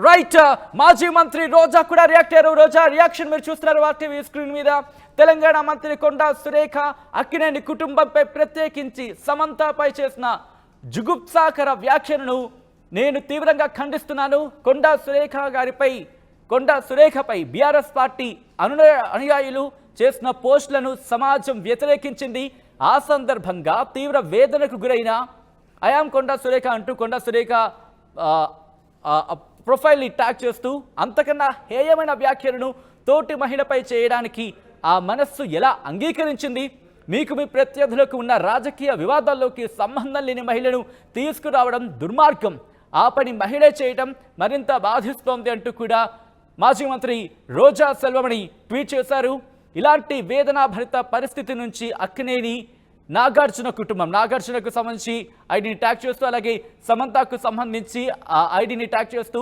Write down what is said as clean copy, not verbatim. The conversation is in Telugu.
రైట్ మాజీ మంత్రి రోజా కూడా రియాక్ట్ అయ్యారు. రోజా రియాక్షన్ మీరు చూస్తున్నారు టీవీ స్క్రీన్ మీద. తెలంగాణ మంత్రి కొండా సురేఖ అక్కినేని కుటుంబంపై ప్రత్యేకించి సమంతపై చేసిన జుగుప్సాకర వ్యాఖ్యలను నేను తీవ్రంగా ఖండిస్తున్నాను. కొండా సురేఖపై బీఆర్ఎస్ పార్టీ అనుయాయులు చేసిన పోస్టులను సమాజం వ్యతిరేకించింది. ఆ సందర్భంగా తీవ్ర వేదనకు గురైన ఐయామ్ కొండా సురేఖ అంటూ కొండా సురేఖ ప్రొఫైల్ని ట్యాగ్ చేస్తూ అంతకన్నా హేయమైన వ్యాఖ్యలను తోటి మహిళపై చేయడానికి ఆ మనస్సు ఎలా అంగీకరించింది? మీకు మీ ప్రత్యర్థులకు ఉన్న రాజకీయ వివాదాల్లోకి సంబంధం లేని మహిళను తీసుకురావడం దుర్మార్గం. ఆ పని మహిళే చేయడం మరింత బాధిస్తోంది అంటూ కూడా మాజీ మంత్రి రోజా సెల్వమణి ట్వీట్ చేశారు. ఇలాంటి వేదనాభరిత పరిస్థితి నుంచి అక్కినేని నాగార్జునకు సంబంధించి ఐడిని ట్యాగ్ చేస్తూ అలాగే సమంతకు సంబంధించి ఆ ఐడిని ట్యాగ్ చేస్తూ